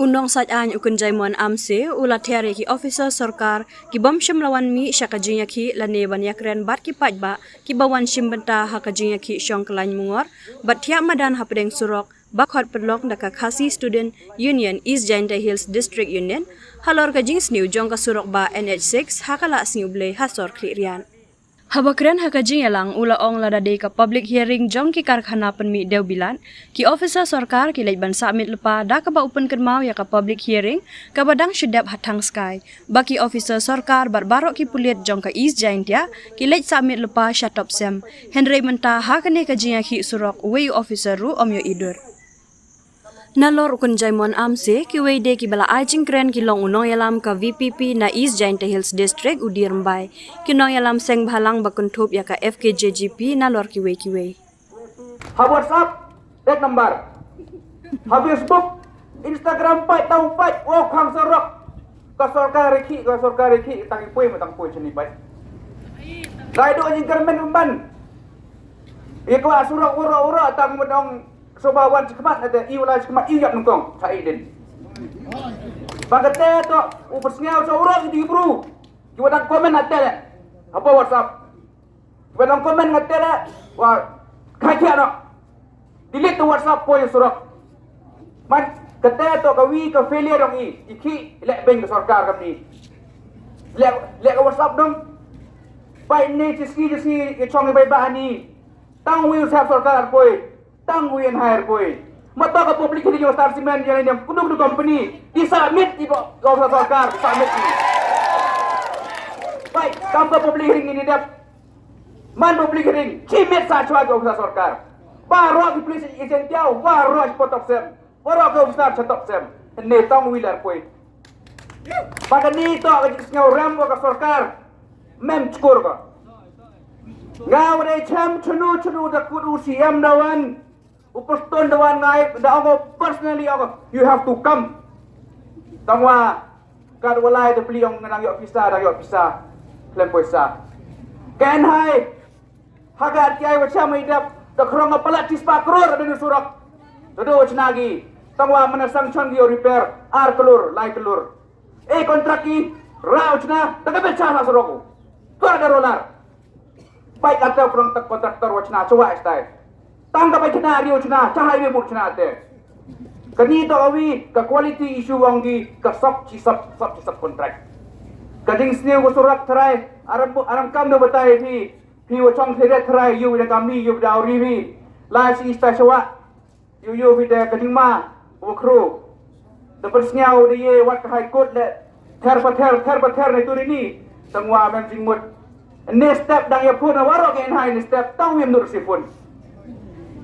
Unong sajaan ukun jaimuan amse ula tiare ki officer sarkar ki bom shimlawan mi shakajinya ki lane banyakren bat ki pajba ki bawan shimbenta hakajinya ki shongklain mungor bat tiap madan hapdeng surok bakhot perlok daka khasi student union East Jainta Hills District Union halor ka jings new jongka surok ba NH6 hakala sing uble hasor klirian. Habakren hakajing yalang ula ong ladade ka public hearing jong ki karkhana penmi deu bilan ki officer sarkar ki laiban submit lepa da ka ba open kermau ya ka public hearing ka badang syedap hatang sky baki officer sarkar barbarok ki puliat jong ka East Jaintia ki lait submit lepa shatop sem Henry menta hakane ka jinya ki surok wei officer ru omyo idur Nalor ukun jaimon amse ki weide ki bala ajing kren ki long unong yalam ka VPP na East Jainta Hills District udir mbai ki nong yalam seng bhalang bakun thup ya ka FKJGP nalor ki wei ha WhatsApp that number ha Facebook Instagram pai tau pai o khang sorok ka sarkar rekhi tangi pui matang pui chini pai dai do ajing kermen umban ikwa surok ura tang medong sobawan cekemat ada iulai cekemat iyap nungkong saidin bangkete to upersngau saurang di bro jualan komen atele apa WhatsApp jualan komen atele wa kaja no delete to WhatsApp poy surok man kete to kawi ka failure dong iki lek beng ke sarkar kami lek WhatsApp dong pai ni jiski ke chong bai ba ni tang wi usap sarkar poy tang wi en hire poy mata ka public ni yo star cement yang ni kudu company di submit di ko sarkar submit ni baik tambah public ring ini dap man public ring cimit sa chwa ko sarkar baro di police agent tiao baro spot sem baro ko star chatop sem ne tang wi lar poy pada ni to ka ngau ram ko sarkar mem skor ko ngau re cham chunu da kudu siam dawan upaston dawan ngai da ako personally ako you have to come tangwa kad walai de pliong nang yo pisa lem poisa ken hai hagat yai wa chamai dap da krong palat tispa kror da ni surak do chnagi tangwa manasang chang yo repair ar kelur lai kelur kontraki rau chna da ka becha na suroku tu ada rolar baik atau krong tak kontraktor wa chna chowa stai tangga pai kena rio chuna chahai me muk chuna te kani to awi ka quality issue wangi ka sub contract kading sneu ko surat tharai aram kam do batai phi wo chong thre tharai yu da kami yu da ri vi la si sta chawa yu vi da kading ma wo kru da persnyau de ye wat ka high court le ther pa ne turini tangwa mem jingmut ne step dang ya phun awaro gen hai ne step tang wim nur sifun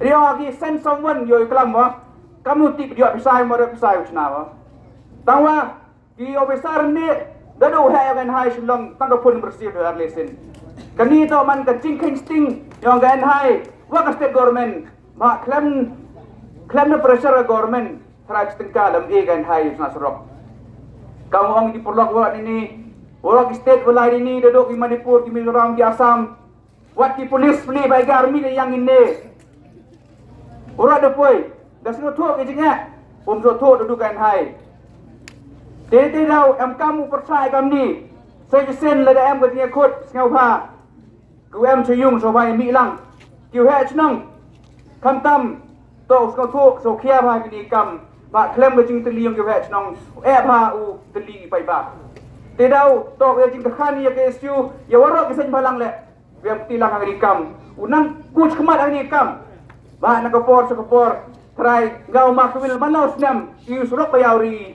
Rio lagi send someone yo iklam wa kamu tip dia pisai uchna wa tangwa ki officer ni dadu hai gan hai shulong tang pun bersih dar lesen kani to man ka jingking sting yo gan hai wa ka state government ma claim na pressure government thraj tengkalam e gan hai usna surok kamu ong di perlok wa ini orang state walai ini dadu ki Manipur ki Mizoram ki Assam wat ki police flee by army yang ini ora de poi da sino tho ke jinga so tho du kan hai te rau em kamu persai kam ni sai sen la da em ga ni khot ngau pha ku em chuyung so bai mi lang kiu he chnong kam tam to so tho so khia pha ni kam ba klem ga jing tli yong kiu he chnong e pha u tli pai ba te rau to ga jing khan ni ke su ya waro ke sen balang le vem tilang ang ni kam unang kuch kmat ang ni kam ba nakapor try ngau makwil manos nam yu surok bayauri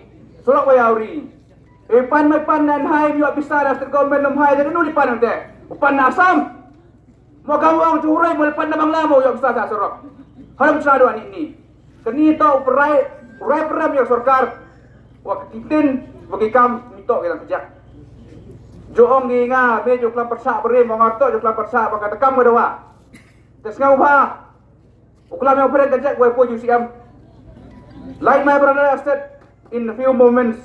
pan nan hai yu bisara ter government nam hai de nuli pan ante pan asam mo gawang churai mo pan namang lamo yu bisara surok haram sado ani kani to urai pram yu sarkar wa kitin bagi kam mito kilang pejak joong gi nga me jo klam persa bere mo ngarto jo klam persa baka tekam dawa tes ngau ba Uklam yang pernah kerja gue pun UCM. Like my brother said in a few moments,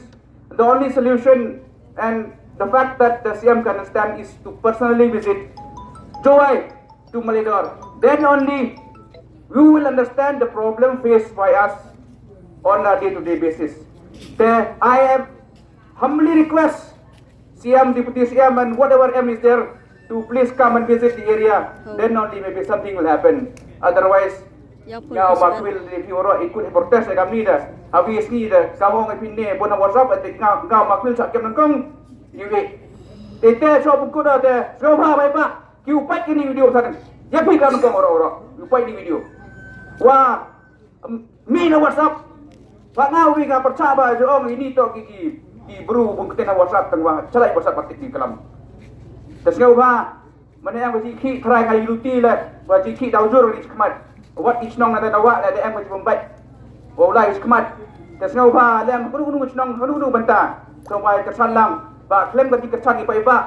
the only solution and the fact that the CM can understand is to personally visit Joy to Malidor. Then only we will understand the problem faced by us on a day-to-day basis. I have humbly request CM, Deputy CM and whatever M is there to please come and visit the area. Then only maybe something will happen. Otherwise, Ngau makwil di fioro ikut protes dengan kami dah. Habis ni dah kamu ngai pinne bona WhatsApp atik ngau makwil sak kem nangkong. Yui. Tete so buku dah teh. So ba bai ba. Ki upai kini video sana. Ya pi kan nangkong ora-ora. Upai ni video. Wah mi na WhatsApp. Pak ngau wi ka percaba jo ong ini to ki bru bung ketena WhatsApp tang wa celai WhatsApp patik di kelam. Tas ngau ba. Mana yang bagi ki try ngai luti lah. Bagi ki daujur ni kemat. Wat isnong ada awak ada em macam baik. Walai iskemat. Tasngau ba lem kudu isnong kudu banta. Sampai tersalang ba klem bagi kercang ipa ipa.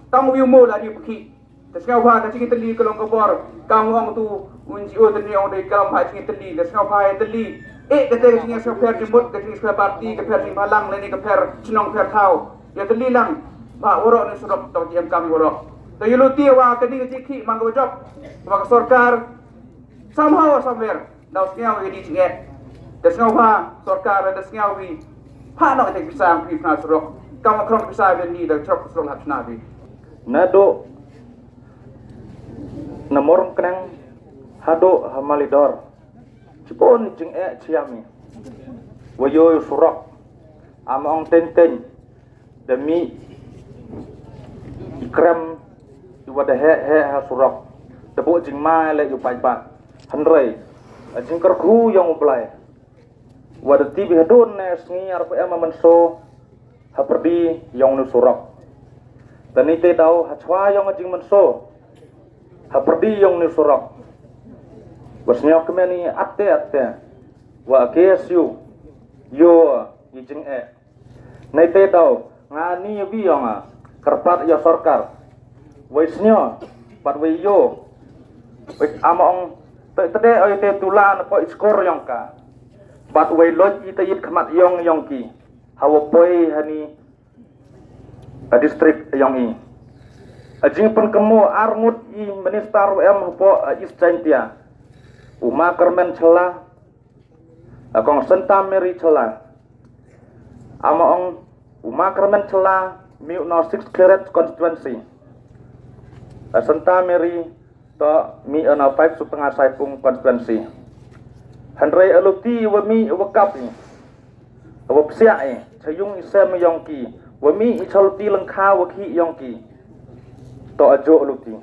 Tang wiumo la di bukit. Tasngau ba kacing teli kelong kebor. Kang wong tu unjio teli ong dei kam ha cing teli. Tasngau ba teli. Kata cing seper jembut kacing seper parti keper sing balang leni keper senong per tau. Ya teli lang. Ba orok ni surop tau jam kami orok. Tayu luti wa kini ciki manggo job. Wa sorkar somehow or somewhere now sngau we di chinget the sngau pa sarkar the sngau we pa no te pisang pi na surok kam krom pisai ben ni the chok srong hap na bi nado namorong kenang hado hamalidor cipon jing ciami wayo surok among tenten demi ikram iwada he ha surok debo jing mai le yu pai pa Henry, jing kerku yang ublai. Wadah tibi hadun nes ni arpa ema menso haperdi yang nusurok. Dan ite tahu hachwa yang jing menso haperdi yang nusurok. Wasnya kemeni ate. Wa kesu yo jing Nite tahu ngani bi yang kerpat ya sarkar. Waisnya pat we yo. Wis among tade oi te tulan ko skor yang ka bat wei loj ite yit khamat yong ki hawo poi hani distrik yang i ajing pun kemo arngut i minister em po istantia uma kermen cela akong senta meri cela amaong uma kermen cela miu no 6 carat constituency senta meri to mi ana 5 setengah saipung konstituensi Henry aluti wa mi wa kap ni wa psia chayung isem yongki wa mi ichalti lengkha wa khi yongki to ajo aluti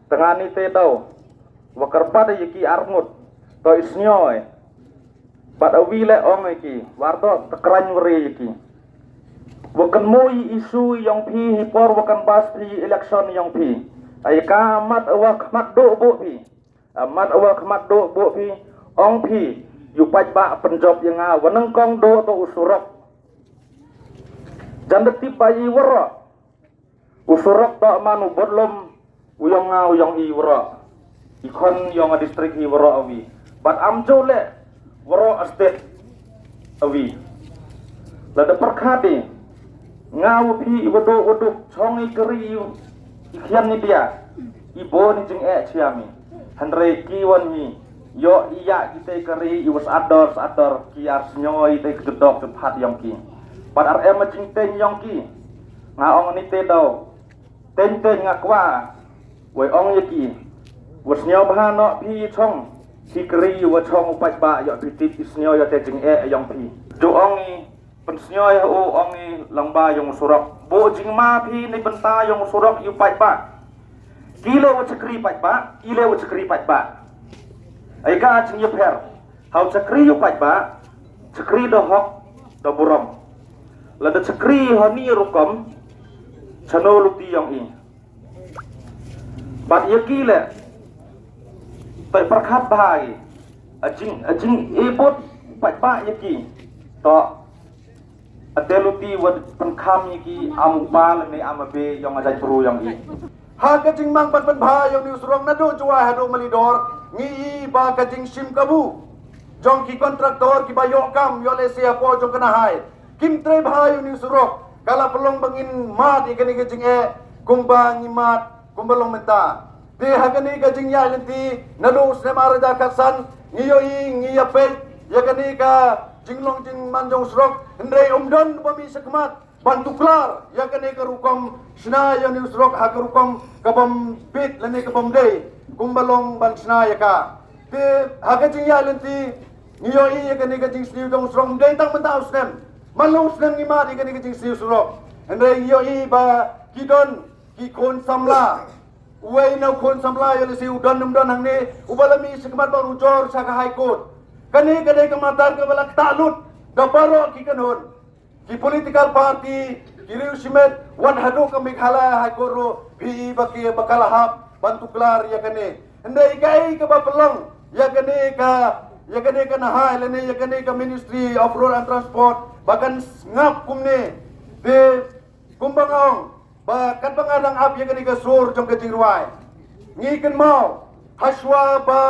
tengani te tau wa karpada yiki armut to isnyoy pad awi le ong iki warto tekrany weri yiki wa kenmoi isu yongpi hipor wa kan bas pi election yongpi Aika mat awak mat do bo pi mat awak mat do bo pi ong pi yu pai ba penjob yang waneng kong do to usurok jandeti pai wara usurok to manu bodlom uyong i wara ikon yong distrik i wara awi bat amjo le wara estate awi lada perkhati ngau pi wodo chong i keri ikian ni dia ibo ni jing ciami Henry kiwan ni yo iya kita keri iwas ador kiar snyoy te gedok cepat yongki pad rm jing ten yongki ngaong ni te do ten ngakwa we ong yaki was nyo bahano pi chong ki keri wa chong upai ba yo pitip isnyo yo te jing yongpi jo ong ni pensnyoy o ong ni langba yong surok bo jing ma pi ni benta yong surok yu pai ba kilo wa chakri pai ba ile wa chakri pai ba ai ka jing yu per hau chakri yu pai ba chakri do hok do burom la da chakri ho ni rukom chano luti yong i bat ye kile tai perkhat bai ajing epot pai ba ye ki to ateluti wad penkham yiki amupal ni amabe yang ajai pru yang i ha kajing mang pan bha yang ni surong nado jua hado malidor ngi ba kajing sim kabu jong ki kontraktor ki bayo kam yo le sia po jong kana hai kim tre bha yang ni surong kala pelong bangin mat ikani kajing kung ba ngi mat kung balong menta te ha kani kajing ya lenti nado se marada kasan ngi yo i ngi ya pel ya kani ka jinglong jing manjong srok ndrei umdon bami sekmat bantu klar ya kene ke rukom sna ya ni srok ha ke rukom kabam bit lene kabam dei kumbalong ban sna ya ka te ha ke jing ya lenti ngiyo i ya kene ke jing sniu dong srok dei tang mentau snem malung snem ni ma di kene ke jing sniu srok ndrei ngiyo i ba kidon ki kon samla Uway na kon samla ya si udan namdan hang ni ubalami sekmat baru jor sa ka high court kani kadai kamatar ke balak talut gabaro ki kanon ki political party ki riusimet wan hadu ka mikhala high court ro bi baki bakalahap bantu klar ya kani ndai kai ke bapelong ya kani ka na hai lene ya kani ka Ministry of Road and Transport bahkan ngap kumne be kumbangong ba kat bangadang ap yang kini sur jong kecing ruai ngiken mau haswa ba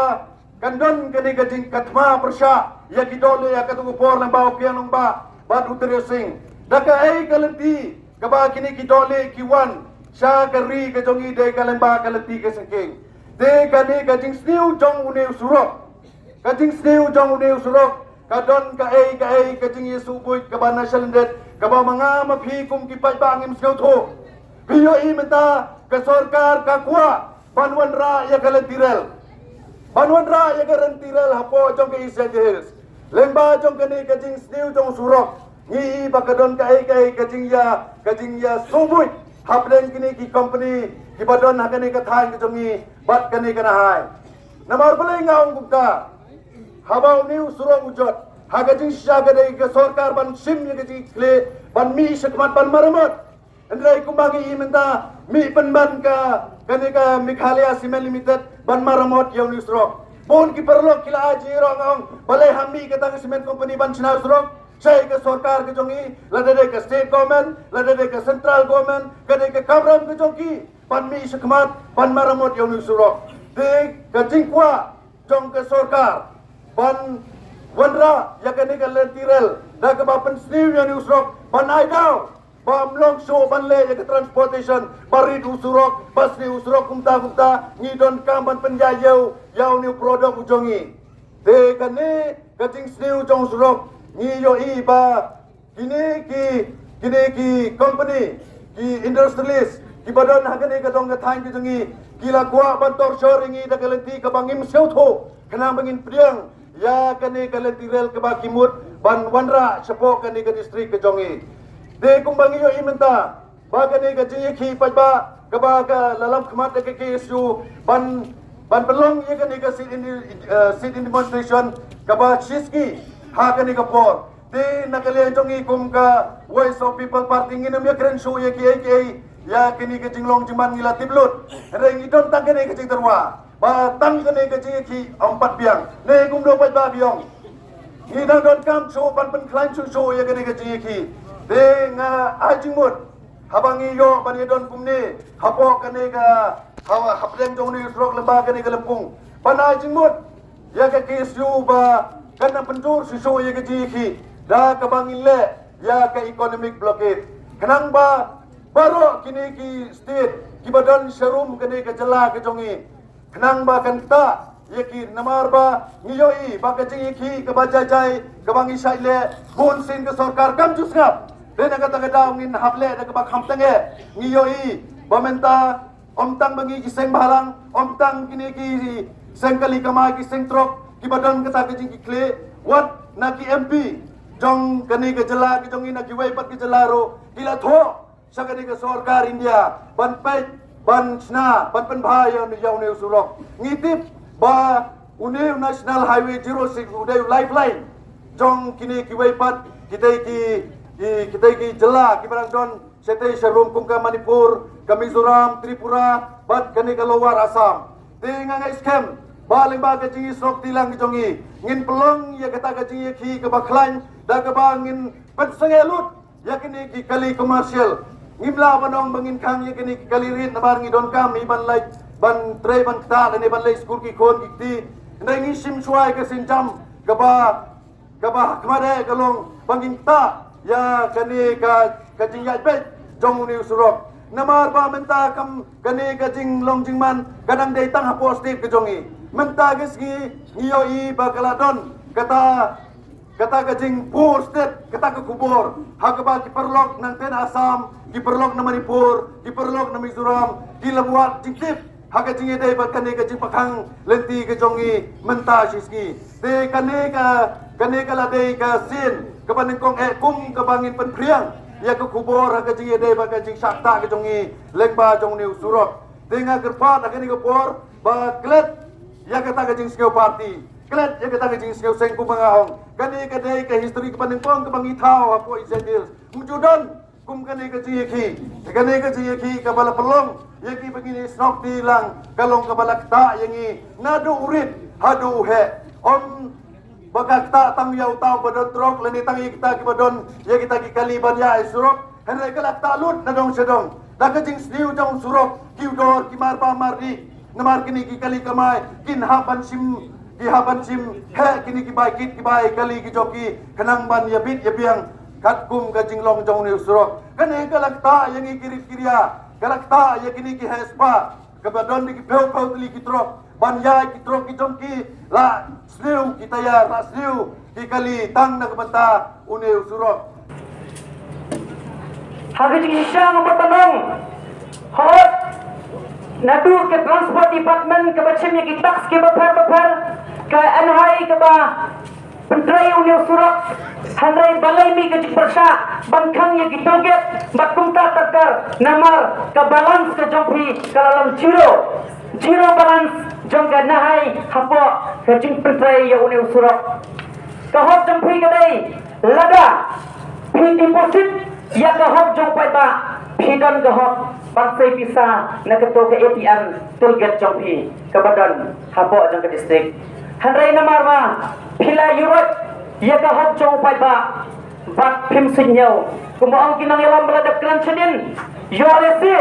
kandon kini kecing katma persya ya kidole ya katu por lembau pianong ba uteri sing daka ai kalenti kaba kini kidole kiwan sya kari ke jongi de kalemba kalenti ke sengking de kani kecing sniu jong une surok kecing sniu jong une surok kadon ka ai kecing yesu buit kaba national debt kaba mga maphikum kipai bangim sio tho Biyo i minta ke sorkar ka kuat Banwan ra ya kalentirel Banwan ra ya kalentirel hapo jong ke East Hills Lemba jong ke ni kajing sniu jong surok Ngi bakadon ka ai kajing ya subui Haplen kini ki company ki badon hakani ka thain ke jongi bat kani kana hai Namar bele ngaung bukta Habau niu surok ujot Hakajing sya ke sorkar ban sim ya kajing kle ban mi sekmat ban maramat Andrai kumbangi minta mi penban ka kanika Mikhalia Cement Limited ban maramot yaw ni srok. Bon ki perlok kila aji rongong balai hami kata cement company ban china srok. Saya ke sorkar ke jongi ladade ke state government ladade ke central government kade ke kabram ke jongi ban mi sekmat ban maramot yaw ni srok. De ke jingkwa jong ke sorkar ban wandra ya kanika lentirel da ke bapen sniu yaw ni srok ban aidau Bam long show banle ya ke transportation barid usurok basni usurok kumta ngidon kamban penjayau yau ni produk ujongi de kane kajing sniu jong surok ngi yo i ba kini ki company ki industrialist ki badan hagane ka dong ka thain ki jongi kila kwa bantor shoringi da kalenti ka bangim seutho kana bangin priang ya kane kalenti rel ke bakimut ban wanra sepo kane ka distrik ke jongi de kumbangi yo imenta baga ne ga jinye ki pajba kaba ka lalam khmat ke isu ban pelong ye ga ne ga sit in demonstration kaba chiski ha ga ne ga por de nakale jongi kum ka voice of people party nginam ya kren show ye ki ya kini ga jinglong jiman ngila tiblut reng idon tang ga ne ga jing terwa ba tang ga ne ga jinye ki empat biang ne kum do pajba biong ngidang don kam show ban pen klain show ye ga ne ga jinye ki de nga ajimut habangi yo bani don kumni hapo kane ga hawa haplem jongni srok leba kane ga lempung bana ajimut ya ka kisu ba kana penjur susu ya ga jiki da ka bangile ya ka economic blockade kanang ba baro kini ki state ki badan sharum kane ga jala ga jongi kanang ba kanta yaki namar ba ngiyoi ba ka jiki ka bajajai ka bangi saile bon sin ka sarkar kam jusngap dan kata daw ngin haple da kabak hamtange ngiyoi bamenta omtang bagi kiseng bahalang omtang kini ki sengkali kama ki sengtrok ki badan kata ki kle wat na ki MP jong kani ke jela ki jong ina ki wai pat ki jelaro kila tho sa kani ke sarkar India ban pet ban sna ban pen bhayo ni yaw ne usulok ngitip ba une national highway 06 udai lifeline jong kini ki wai pat kita ki jela ki barang don setai sharum kum ka Manipur ka Mizoram Tripura bat kani ka Lower Assam tingang scam baling ba ka jingi sok tilang ki jongi ngin pelong ya kata ka jingi ki ka baklan da ka bangin pensengelut ya kini ki kali komersial ngimla banong bangin kang ya kini ki kali rit na barngi don kam iban like ban tre ban kta ni ban lai skul ki kon ki ti ndangi sim suai ka sinjam ka ba kmade kalong bangin ta ya kani ka kajing yat bet jong ni surok namar ba menta kam kani kajing long jingman kadang dei tang hapo state ke jongi menta geski ngiyo i ba kaladon kata kata kajing poor state, kata ke kubur. Hagaba kiperlok nang ten Assam, kiperlok na Manipur, kiperlok na Mizoram, kilabuat jingtip. Haga jing ede bat kane kajing pakang lenti ke jongi menta siski. Te kane ka ladei ka sin, kapaning kong kum kabangin penpriang. Ya ke kubur haga jing ede bat kajing sakta ke jongi lengba jong niu surok. Te nga gerpat haga ni kubur ba klet ya kata kajing skeu party. Klet ya kata kajing skeu seng kumangahong. Kane kadai ka history kapaning kong kabangi thao apo isedil. Mujudan kum kane kajing yaki kabala pelong yaki begini snok tilang kalong kabala kta yangi nadu urit hadu he on bakak ta tang yau tau badon trok leni tang kita kibadon ya kita ki kaliban ya surok henre kalak ta lut nadong sedong dakajing sniu jong surok kiudor kimar pamardi namar kini ki kali kamai kin haban sim he kini ki bai kali ki joki kenang ban yabit yabiang kat kum kajing long jong ni surok kane kalak ta yangi kiria galakta ya kini ki hespa kabadon di peu tli ki trok banya ki trok ki jongki la sliu kita ya la sliu ki kali tang na kabanta une surok Hagi jing syang bertanong hot nadu ke transport department ke bacem ya ki tax ke bapar ke anhai ke ba pentrai une surok handai balai mi ke jikpersa bangkang ya ki toget bakumta takar namar ke balance ke jompi kalalam zero balance jong ke nahai hapo ke jing pentrai ya une surok ke hot jompi ke dai lada pi deposit ya ke hot jong pai ba pi don ke hot bansai pisa na ke to ke ATM tolget jompi ke badan hapo jong ke distrik handai namar ba pila yurot ya ka hop jong pai ba bak phim sinyau kumaang kinang yalam beladak kran chedin yo lesi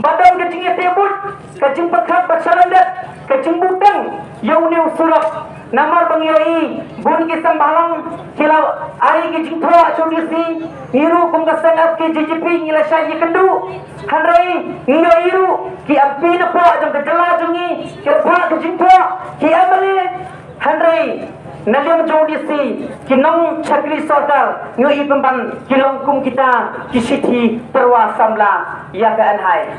badam ke jing tebut ke jing pakhat basalandat ke jing butang yo new surak namar bangyai bun ki sambalang kilau ari ki jing thoa chodisi niru kum ka sangat ke JJP ngila sai kendu hanrai ngiyo iru ki api na po jong ke jala jongi ke pha ke jing thoa ki amale hanrai Najam jodisi kinong chakri sarkar nyo ipemban kilong kum kita kisiti terwa samla ya ke anhai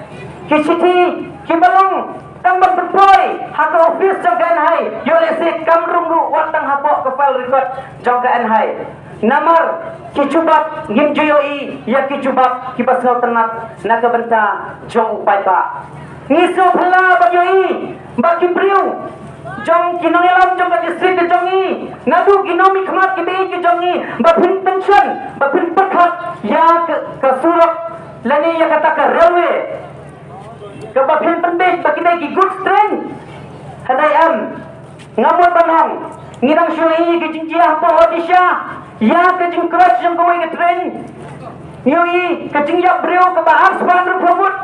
kisiti kibalong tambang berpoi hak office jong ke anhai yo lesi kamrung ru watang hapo ke file record jong ke anhai namar kicubak ngimjuyoi ya kicubak kibasau ternat naga benta jong upai ba ngiso phala bagyoi bakim priu jong kinong yalam jong ka distrik ke jongi nadu ginomi khmat ke be ke jongi bapin pension bapin perkhat ya ke surak lani ya kata ke railway ke bapin pendek bakidai ki goods train hadai am ngamot banong ngirang syui ke jinjia po odisha ya ke jing crush jong koi ke train yoi ke jingjak breu ke bahar sepandru probut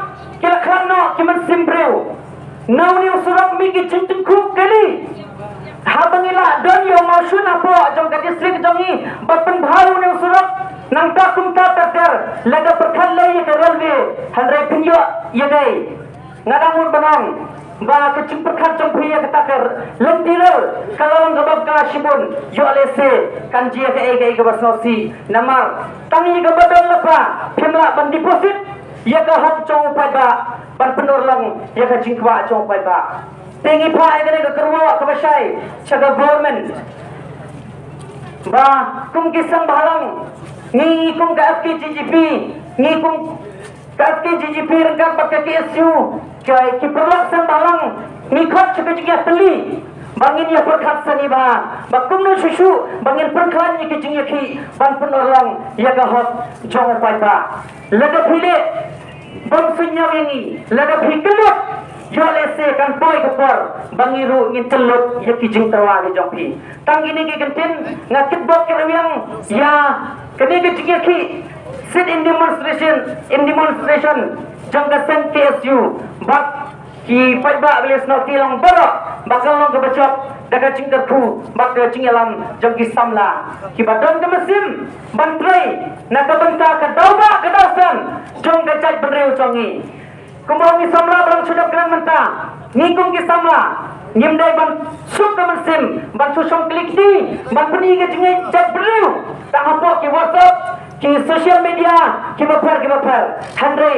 kila khlano kiman sim breu Now ni usurak mi ki cincin kuk kali. Habangila don yo mausun apo jong ka distrik jongi bapen baru ni usurak nang ta kum ta takar laga perkhan lai ke railway handrai pinyo ye dai ngadamut banang ba ke cing perkhan jong priya ke takar lentiral kalau ngabab ka shibun yo lese kanji ke ai ke basnosi namar tangi ke badon lepa pemla ban deposit ya ka hok jong pada ban penorlang ya ka jingkwa jong pai ba tingi pa ai ke kerwa ke basai chaga government ba kum kisang balang ni kum ka FKGGP ni kum ka FKGGP rengkap pakai KSU kai ki perlak sang balang ni khat chaga jingya teli bangin ya perkhat sani ba kum no susu bangin perkhat ni ke jingya ki ban penorlang ya ka hok jong pai ba laga phile bangsunya ini laga phikelut yo lese kan poi kepor bangiru ngin telut ya kijing terwa ke jongpi tang ini ke kentin ngakit bok ke yang ya kene ke jingya ki sit in demonstration jangga sen KSU bak ki paiba beles no tilang borok bakal long ke bacok daga jingkar ku bak ke jingalam jongki samla ki badon ke mesim bantrai nak benta ke dauba ke dasan jong ke cai benreu jongi kumongi samla barang sudah kena menta ngikung ki samla Ngimdai ban suk ka sim ban susong klik ni ban peni ke jengai jabru tak apa ki WhatsApp ki social media ki bapar handre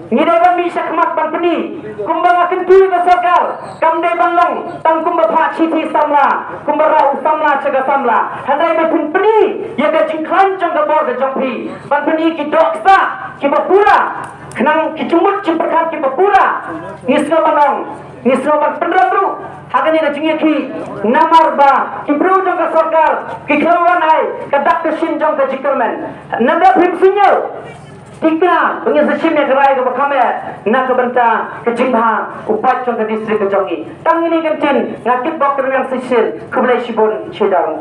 ngidai ban mi sakmat ban peni kumbang akan tu ke sarkar kamdai ban long tang kumba pha chiti samla kumbara usamla chaga samla handai ban peni ya ka jingklan jong ka bor ka jongpi ban peni ki doksa ki bapura kenang ki cumut cimperkan ki bapura ngisno banang ngisno ban pendrabru hagani na jingi ki namar ba ki bru jong ka sarkar ki khawan ai ka dak ka shin jong ka jikerman nanda phim sinyo tika pengi sesim ne kerai ka bakame na ka banta ka jingha upat jong ka distrik ka jongi tang ini kentin ngakip bok yang sisir kublai shibon chedang